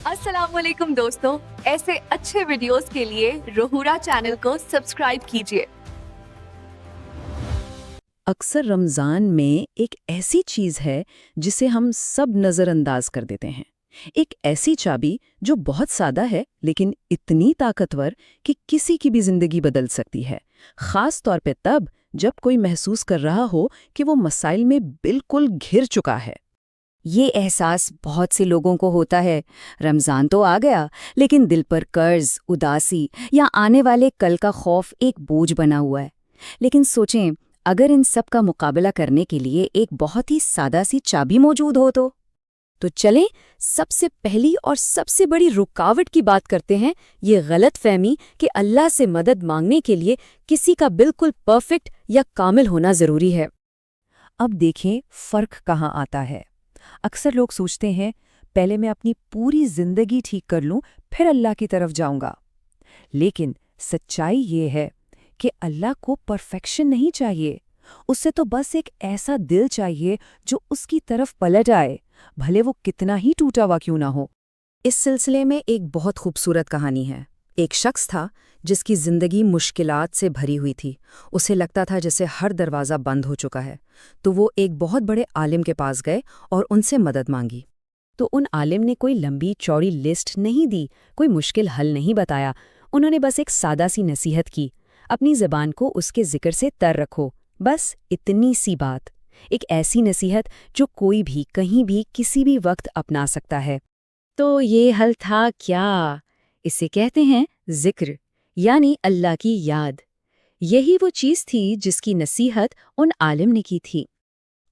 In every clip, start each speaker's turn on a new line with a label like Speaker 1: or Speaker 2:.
Speaker 1: अस्सलाम वालेकुम दोस्तों, ऐसे अच्छे वीडियोस के लिए रोहूरा चैनल को सब्सक्राइब कीजिए।
Speaker 2: अक्सर रमज़ान में एक ऐसी चीज़ है जिसे हम सब नज़रअंदाज कर देते हैं। एक ऐसी चाबी जो बहुत सादा है लेकिन इतनी ताकतवर कि किसी की भी ज़िंदगी बदल सकती है, ख़ास तौर पे तब जब कोई महसूस कर रहा हो कि वो मसाइल में बिल्कुल घिर चुका है।
Speaker 3: ये एहसास बहुत से लोगों को होता है। रमज़ान तो आ गया, लेकिन दिल पर कर्ज, उदासी या आने वाले कल का खौफ एक बोझ बना हुआ है। लेकिन सोचें, अगर इन सब का मुकाबला करने के लिए एक बहुत ही सादा सी चाबी मौजूद हो तो चलें सबसे पहली और सबसे बड़ी रुकावट की बात करते हैं, ये गलतफहमी कि अल्लाह से मदद मांगने के लिए किसी का बिल्कुल परफेक्ट या कामिल होना ज़रूरी है।
Speaker 2: अब देखें फ़र्क कहाँ आता है। अक्सर लोग सोचते हैं पहले मैं अपनी पूरी जिंदगी ठीक कर लूं फिर अल्लाह की तरफ जाऊंगा। लेकिन सच्चाई ये है कि अल्लाह को परफेक्शन नहीं चाहिए, उससे तो बस एक ऐसा दिल चाहिए जो उसकी तरफ पलट आए, भले वो कितना ही टूटा हुआ क्यों ना हो। इस सिलसिले में एक बहुत खूबसूरत कहानी है। एक शख्स था जिसकी जिंदगी मुश्किलात से भरी हुई थी। उसे लगता था जैसे हर दरवाज़ा बंद हो चुका है। तो वो एक बहुत बड़े आलिम के पास गए और उनसे मदद मांगी। तो उन आलिम ने कोई लंबी चौड़ी लिस्ट नहीं दी, कोई मुश्किल हल नहीं बताया। उन्होंने बस एक सादा सी नसीहत की, अपनी ज़बान को उसके जिक्र से तर रखो, बस इतनी सी बात। एक ऐसी नसीहत जो कोई भी कहीं भी किसी भी वक्त अपना सकता है। तो ये हल था क्या? इसे कहते हैं जिक्र, यानी अल्लाह की याद। यही वो चीज़ थी जिसकी नसीहत उन आलिम ने की थी।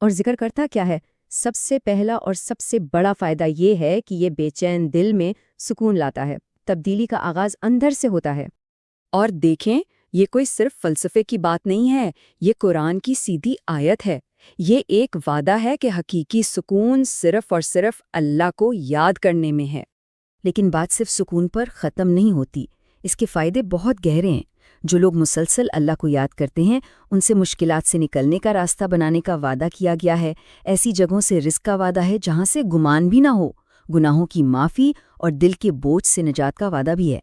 Speaker 2: और जिक्र करता क्या है? सबसे पहला और सबसे बड़ा फ़ायदा ये है कि ये बेचैन दिल में सुकून लाता है। तब्दीली का आगाज़ अंदर से होता है। और देखें, ये कोई सिर्फ फ़लसफ़े की बात नहीं है, ये कुरान की सीधी आयत है। ये एक वादा है कि हकीकी सुकून सिर्फ और सिर्फ अल्लाह को याद करने में है। लेकिन बात सिर्फ सुकून पर ख़त्म नहीं होती, इसके फ़ायदे बहुत गहरे हैं। जो लोग मुसलसल अल्लाह को याद करते हैं, उनसे मुश्किलात से निकलने का रास्ता बनाने का वादा किया गया है। ऐसी जगहों से रिज़्क़ का वादा है जहाँ से गुमान भी ना हो, गुनाहों की माफ़ी और दिल के बोझ से निजात का वादा भी है।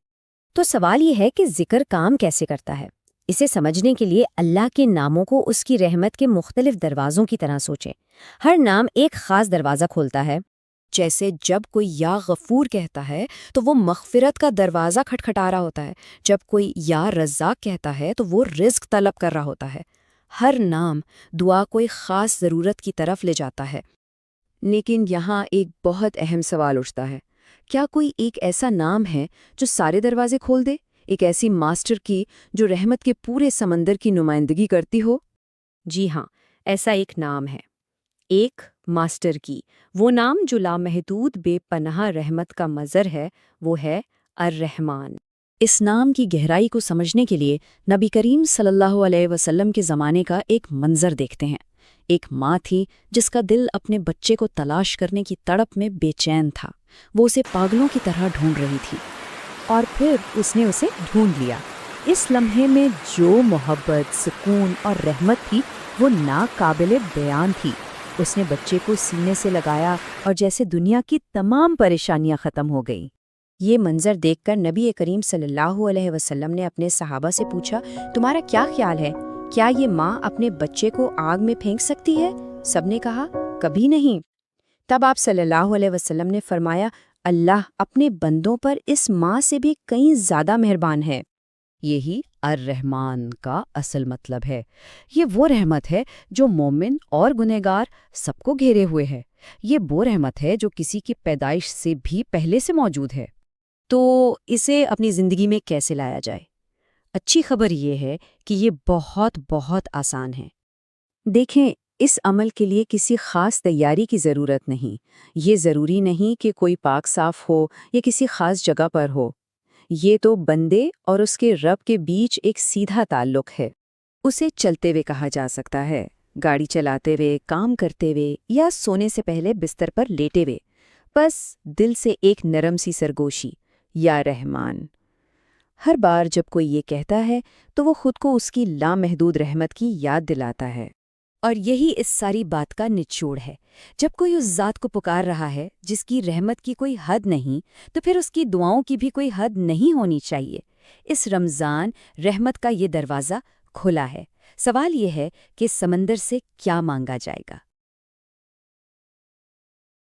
Speaker 3: तो सवाल ये है कि जिक्र काम कैसे करता है? इसे समझने के लिए अल्लाह के नामों को उसकी रहमत के मुख्तलिफ दरवाज़ों की तरह सोचें। हर नाम एक ख़ास दरवाज़ा खोलता है। जैसे जब कोई या गफूर कहता है तो वो मग़फ़िरत का दरवाज़ा खटखटा रहा होता है। जब कोई या रज़्ज़ाक़ कहता है तो वो रिज़्क़ तलब कर रहा होता है। हर नाम दुआ कोई ख़ास ज़रूरत की तरफ ले जाता है। लेकिन यहाँ एक बहुत अहम सवाल उठता है, क्या कोई एक ऐसा नाम है जो सारे दरवाजे खोल दे? एक ऐसी मास्टर की जो रहमत के पूरे समंदर की नुमाइंदगी करती हो? जी हाँ, ऐसा एक नाम है, एक मास्टर की। वो नाम जो लामहदूद बेपनाह रहमत का मज़र है, वो है अर्रहमान। इस नाम की गहराई को समझने के लिए नबी करीम सल्लल्लाहु अलैहि वसल्लम के ज़माने का एक मंज़र देखते हैं। एक माँ थी जिसका दिल अपने बच्चे को तलाश करने की तड़प में बेचैन था। वो उसे पागलों की तरह ढूंढ रही थी और फिर उसने उसे ढूंढ लिया। इस लम्हे में जो मोहब्बत, सुकून और रहमत थी वो नाकाबिले बयान थी। उसने बच्चे को सीने से लगाया और जैसे दुनिया की तमाम परेशानियां ख़त्म हो गईं। ये मंजर देखकर नबी करीम सल्लल्लाहु अलैहि वसल्लम ने अपने सहाबा से पूछा, तुम्हारा क्या ख्याल है? क्या ये माँ अपने बच्चे को आग में फेंक सकती है? सबने कहा, कभी नहीं। तब आप सल्लल्लाहु अलैहि वसल्लम ने फरमाया, अल्लाह अपने बंदों पर इस माँ से भी कहीं ज़्यादा मेहरबान है। यही अर्रहमान का असल मतलब है। ये वो रहमत है जो मोमिन और गुनहगार सबको घेरे हुए है। ये वो रहमत है जो किसी की पैदाइश से भी पहले से मौजूद है। तो इसे अपनी ज़िंदगी में कैसे लाया जाए? अच्छी खबर ये है कि ये बहुत बहुत आसान है। देखें, इस अमल के लिए किसी ख़ास तैयारी की ज़रूरत नहीं। ये ज़रूरी नहीं कि कोई पाक साफ हो या किसी ख़ास जगह पर हो। ये तो बंदे और उसके रब के बीच एक सीधा ताल्लुक़ है। उसे चलते हुए कहा जा सकता है, गाड़ी चलाते हुए, काम करते हुए या सोने से पहले बिस्तर पर लेटे हुए। बस दिल से एक नरम सी सरगोशी, या रहमान। हर बार जब कोई ये कहता है तो वो खुद को उसकी लामहदूद रहमत की याद दिलाता है। اور یہی اس ساری بات کا نچوڑ ہے۔ جب کوئی اس ذات کو پکار رہا ہے جس کی رحمت کی کوئی حد نہیں، تو پھر اس کی دعاؤں کی بھی کوئی حد نہیں ہونی چاہیے۔ اس رمضان رحمت کا یہ دروازہ کھلا ہے۔ سوال یہ ہے کہ سمندر سے کیا مانگا جائے گا؟